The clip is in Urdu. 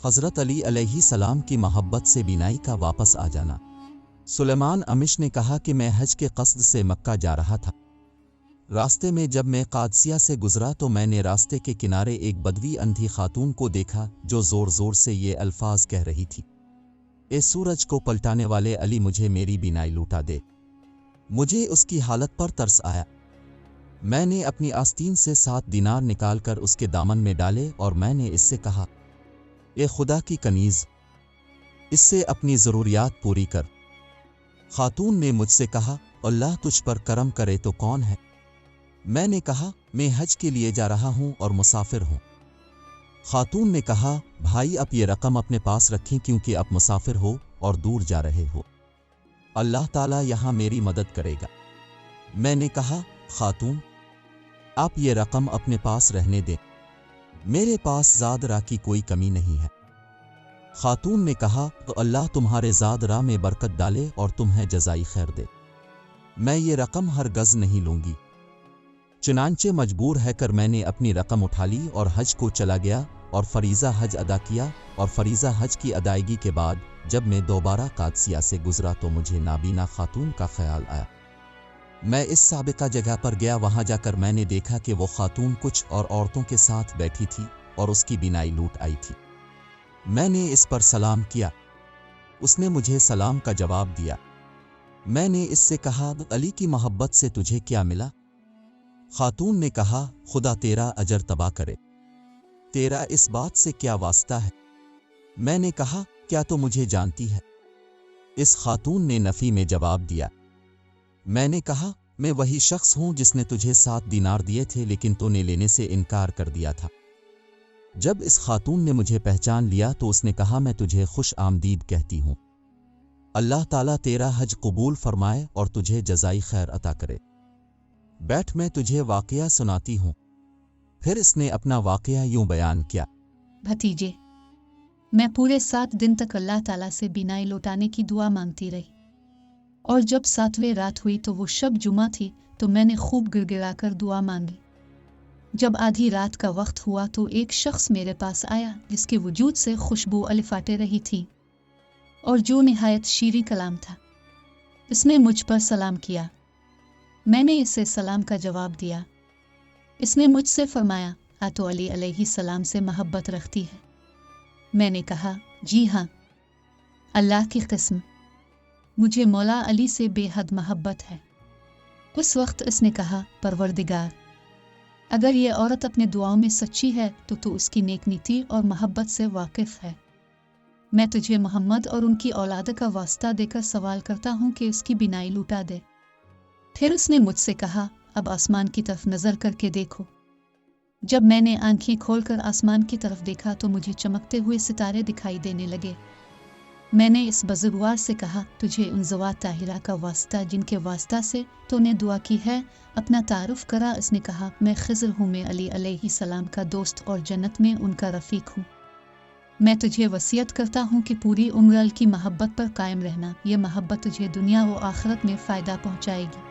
حضرت علی علیہ السلام کی محبت سے بینائی کا واپس آ جانا۔ سلیمان امش نے کہا کہ میں حج کے قصد سے مکہ جا رہا تھا۔ راستے میں جب میں قادسیہ سے گزرا تو میں نے راستے کے کنارے ایک بدوی اندھی خاتون کو دیکھا جو زور زور سے یہ الفاظ کہہ رہی تھی: اے سورج کو پلٹانے والے علی، مجھے میری بینائی لوٹا دے۔ مجھے اس کی حالت پر ترس آیا۔ میں نے اپنی آستین سے 7 دینار نکال کر اس کے دامن میں ڈالے اور میں نے اس سے کہا: اے خدا کی کنیز، اس سے اپنی ضروریات پوری کر۔ خاتون نے مجھ سے کہا: اللہ تجھ پر کرم کرے تو کون ہے؟ میں نے کہا: میں حج کے لیے جا رہا ہوں اور مسافر ہوں۔ خاتون نے کہا: بھائی، اب یہ رقم اپنے پاس رکھیں کیونکہ اب مسافر ہو اور دور جا رہے ہو۔ اللہ تعالیٰ یہاں میری مدد کرے گا۔ میں نے کہا: خاتون، آپ یہ رقم اپنے پاس رہنے دیں، میرے پاس زاد راہ کی کوئی کمی نہیں ہے۔ خاتون نے کہا: تو اللہ تمہارے زاد راہ میں برکت ڈالے اور تمہیں جزائی خیر دے۔ میں یہ رقم ہرگز نہیں لوں گی۔ چنانچہ مجبور ہے کر میں نے اپنی رقم اٹھا لی اور حج کو چلا گیا اور فریضہ حج ادا کیا، اور فریضہ حج کی ادائیگی کے بعد جب میں دوبارہ قادسیہ سے گزرا تو مجھے نابینا خاتون کا خیال آیا۔ میں اس سابقہ جگہ پر گیا، وہاں جا کر میں نے دیکھا کہ وہ خاتون کچھ اور عورتوں کے ساتھ بیٹھی تھی اور اس کی بینائی لوٹ آئی تھی۔ میں نے اس پر سلام کیا، اس نے مجھے سلام کا جواب دیا۔ میں نے اس سے کہا: علی کی محبت سے تجھے کیا ملا؟ خاتون نے کہا: خدا تیرا اجر تباہ کرے، تیرا اس بات سے کیا واسطہ ہے؟ میں نے کہا: کیا تو مجھے جانتی ہے؟ اس خاتون نے نفی میں جواب دیا۔ میں نے کہا: میں وہی شخص ہوں جس نے تجھے 7 دینار دیے تھے لیکن تو نے لینے سے انکار کر دیا تھا۔ جب اس خاتون نے مجھے پہچان لیا تو اس نے کہا: میں تجھے خوش آمدید کہتی ہوں، اللہ تعالیٰ تیرا حج قبول فرمائے اور تجھے جزائی خیر عطا کرے۔ بیٹھ، میں تجھے واقعہ سناتی ہوں۔ پھر اس نے اپنا واقعہ یوں بیان کیا: بھتیجے، میں پورے 7 دن تک اللہ تعالیٰ سے بینائی لوٹانے کی دعا مانگتی رہی، اور جب 7ویں رات ہوئی تو وہ شب جمعہ تھی تو میں نے خوب گڑ گڑا کر دعا مانگی۔ جب آدھی رات کا وقت ہوا تو ایک شخص میرے پاس آیا جس کے وجود سے خوشبو الفاٹے رہی تھی اور جو نہایت شیریں کلام تھا۔ اس نے مجھ پر سلام کیا، میں نے اسے سلام کا جواب دیا۔ اس نے مجھ سے فرمایا: تو علی علیہ السلام سے محبت رکھتی ہے؟ میں نے کہا: جی ہاں، اللہ کی قسم، مجھے مولا علی سے بے حد محبت ہے۔ اس وقت اس نے کہا: پروردگار، اگر یہ عورت اپنے دعاؤں میں سچی ہے تو اس کی نیک نیتی اور محبت سے واقف ہے۔ میں تجھے محمد اور ان کی اولاد کا واسطہ دے کر سوال کرتا ہوں کہ اس کی بینائی لوٹا دے۔ پھر اس نے مجھ سے کہا: اب آسمان کی طرف نظر کر کے دیکھو۔ جب میں نے آنکھیں کھول کر آسمان کی طرف دیکھا تو مجھے چمکتے ہوئے ستارے دکھائی دینے لگے۔ میں نے اس بزرگوار سے کہا: تجھے ان ذوات طاہرہ کا واسطہ جن کے واسطہ سے تو نے دعا کی ہے اپنا تعارف کرا۔ اس نے کہا: میں خضر ہوں، میں علی علیہ السلام کا دوست اور جنت میں ان کا رفیق ہوں۔ میں تجھے وصیت کرتا ہوں کہ پوری عمر علی کی محبت پر قائم رہنا، یہ محبت تجھے دنیا و آخرت میں فائدہ پہنچائے گی۔